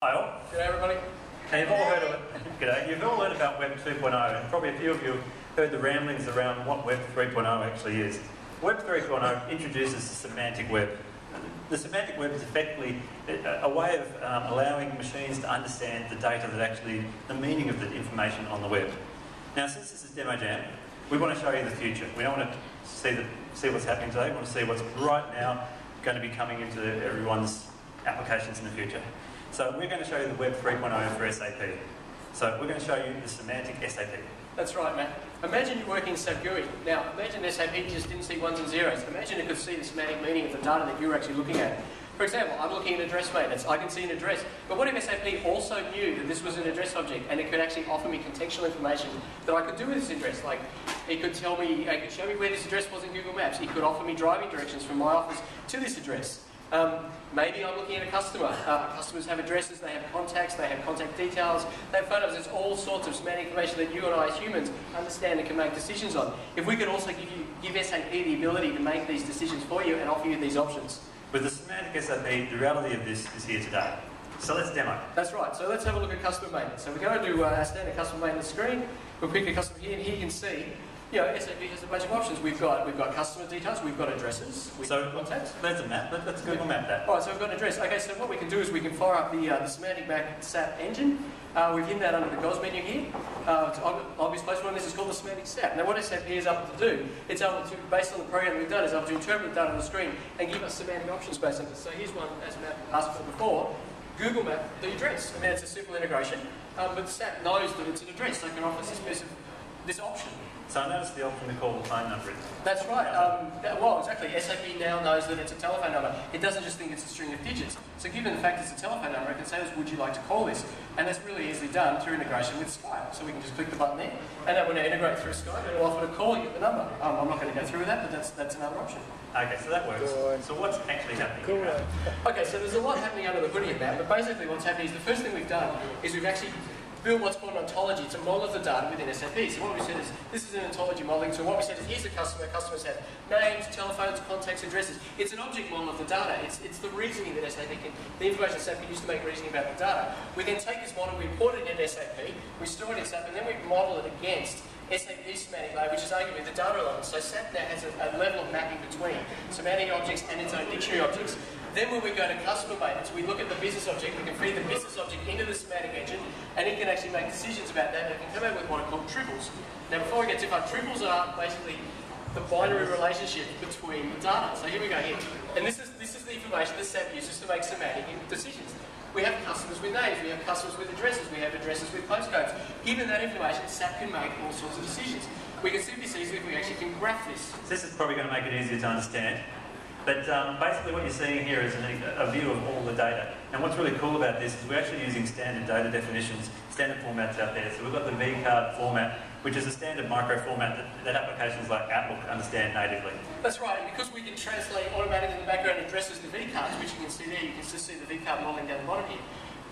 Hi all. G'day everybody. Now you've all heard of it. G'day. You've all heard about Web 2.0 and probably a few of you heard the ramblings around what Web 3.0 actually is. Web 3.0 introduces the semantic web. The semantic web is effectively a way of allowing machines to understand the data that actually, the meaning of the information on the web. Now since this is DemoJam, we want to show you the future. We don't want to see what's happening today, we want to see what's right now going to be coming into everyone's applications in the future. So we're going to show you the Web 3.0 for SAP. So we're going to show you the semantic SAP. That's right, Matt. Imagine you're working in SAP GUI. Now, imagine SAP just didn't see ones and zeros. Imagine it could see the semantic meaning of the data that you're actually looking at. For example, I'm looking at address maintenance. I can see an address. But what if SAP also knew that this was an address object and it could actually offer me contextual information that I could do with this address? Like, it could tell me, it could show me where this address was in Google Maps. It could offer me driving directions from my office to this address. Maybe I'm looking at a customer. Customers have addresses, they have contacts, they have contact details, they have photos. There's all sorts of semantic information that you and I as humans understand and can make decisions on. If we could also give SAP the ability to make these decisions for you and offer you these options. With the semantic SAP, the reality of this is here today. So let's demo. That's right. So let's have a look at customer maintenance. So we're going to do our standard customer maintenance screen. We'll pick a customer here, and here you can see, you know, SAP has a bunch of options. We've got customer details, we've got addresses, we've got contacts. There's a map. Let's Google map that. All right, so we've got an address. Okay, so what we can do is we can fire up the semantic back SAP engine. We've hidden that under the GOS menu here. It's obvious place one. This is called the semantic SAP. Now, what SAP is able to do, it's able to, based on the program we've done, is able to interpret the data on the screen and give us semantic options based on this. So here's one, as Matt asked for before. Google Map the address. I mean, it's a simple integration, but SAP knows that it's an address, so it can offer this option. So I noticed the option to call the phone number. That's right. Well, exactly. SAP now knows that it's a telephone number. It doesn't just think it's a string of digits. So given the fact it's a telephone number, it can say, would you like to call this? And that's really easily done through integration with Skype. So we can just click the button there, and then when I integrate through Skype, it'll offer to call you the number. I'm not going to go through with that, but that's another option. Okay, so that works. So what's actually happening here? Okay, so there's a lot happening under the hood of that, but basically what's happening is the first thing we've done is we've actually built what's called an ontology. It's a model of the data within SAP. So what we said is, this is an ontology modeling. So what we said is, here's a customer. Customers have names, telephones, contacts, addresses. It's an object model of the data. It's the reasoning that SAP can, the information SAP can use to make reasoning about the data. We then take this model, we import it into SAP, we store it in SAP, and then we model it against SAP's semantic layer, which is arguably the data element. So SAP now has a level of mapping between semantic objects and its own dictionary objects. Then when we go to customer maintenance, we look at the business object, we can feed the business object into the semantic engine, and it can actually make decisions about that, and it can come out with what are called triples. Now before we get too far, triples are basically the binary relationship between the data. So here we go here. And this is the information that SAP uses to make semantic decisions. We have customers with names, we have customers with addresses, we have addresses with postcodes. Given that information, SAP can make all sorts of decisions. We can see this easily if we actually can graph this. This is probably going to make it easier to understand. But basically what you're seeing here is a view of all the data. And what's really cool about this is we're actually using standard data definitions, standard formats out there. So we've got the vCard format, which is a standard micro format that applications like Outlook understand natively. That's right, and because we can translate automatically in the background addresses to vCards, which you can see there, you can just see the vCard modeling down the bottom here.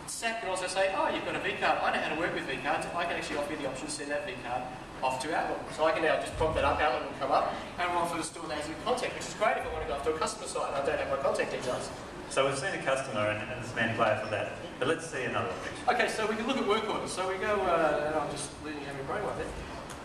SAP can also say, oh, you've got a vCard, I know how to work with vCards, I can actually offer you the option to send that vCard off to Outlook. So I can now just prompt that up, Outlook will come up, and we'll offer to store that as a contact, which is great if I want to go after a customer site and I don't have my contact details. So we've seen a customer and the semantic layer for that, but let's see another picture. Okay, so we can look at work orders. So we go, and I'm just leaving having a brain like that.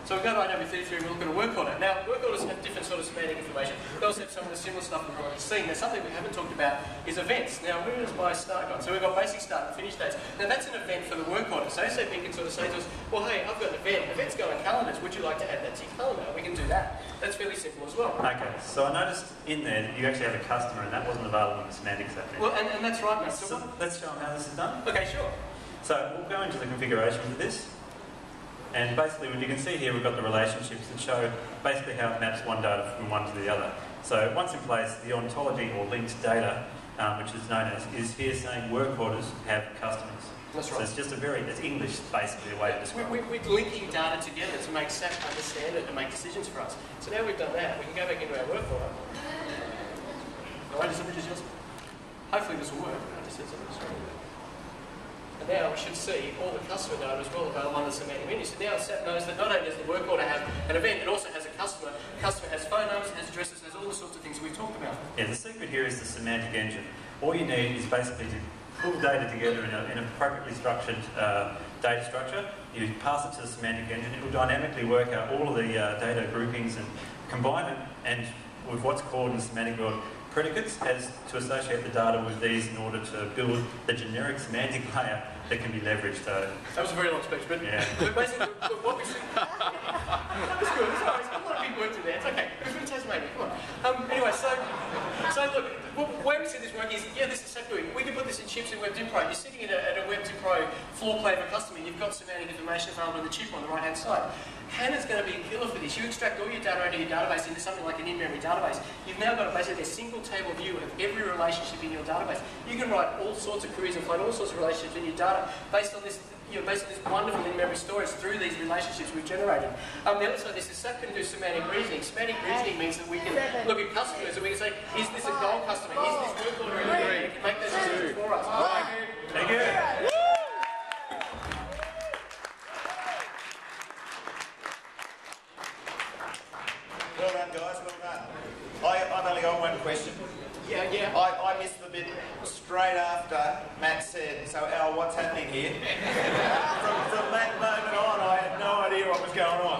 So we go to IW33 and we look at a work order. Now, work orders have different sort of semantic information. They also have some of the similar stuff we've already seen. Now, something we haven't talked about is events. Now, where is my start gone? So we've got basic start and finish dates. Now, that's an event for the work order. So SAP can sort of say to us, well, hey, I've got an event. Events go on calendars. Would you like to add that to your calendar? We can do that. That's fairly simple as well. Okay, so I noticed in there that you actually have a customer and that wasn't available in the semantic SAP. Well, and that's right, Matt. So let's show them how this is done. Okay, sure. So we'll go into the configuration for this. And basically, what you can see here, we've got the relationships that show basically how it maps one data from one to the other. So once in place, the ontology or linked data, which is known as, is here saying work orders have customers. That's right. So it's just it's English, basically, a way to describe it. We're linking data together to make SAP understand it and make decisions for us. So now we've done that, we can go back into our work order. All right, hopefully this will work. I just said something straight. And now we should see all the customer data as well available on the semantic menu. So now SAP knows that not only does the work order have an event, it also has a customer. Customer has phone numbers, has addresses, has all the sorts of things we've talked about. Yeah, the secret here is the semantic engine. All you need is basically to pull data together in an appropriately structured data structure. You pass it to the semantic engine. It will dynamically work out all of the data groupings and combine it, and with what's called in the semantic world predicates, as to associate the data with these in order to build the generic semantic layer that can be leveraged. So that was a very long speech, but, yeah. But basically, what we see... It's good, it's nice. A lot of big words in there, it's okay. It's from Tasmania, come on. Anyway, so look, the way we see this work is, yeah, this is SAP doing. We can put this in chips in Web2 Pro. You're sitting at a Web2 Pro floor plan of a customer, you've got semantic information available in the chip on the right-hand side. HANA's going to be a killer for this. You extract all your data out of your database into something like an in-memory database. You've now got basically a single table view of every relationship in your database. You can write all sorts of queries and find all sorts of relationships in your data based on this, based on this wonderful in-memory storage through these relationships we've generated. The other side of this is SAP can do semantic reasoning. Semantic reasoning means that we can look at customers and we can say, is this a gold customer? Is this work order in there? And it can make those decisions for us. Thank you. Well done, guys, well done. I've only got one question. Yeah. I missed the bit straight after Matt said, so Al, what's happening here? From that moment on, I had no idea what was going on.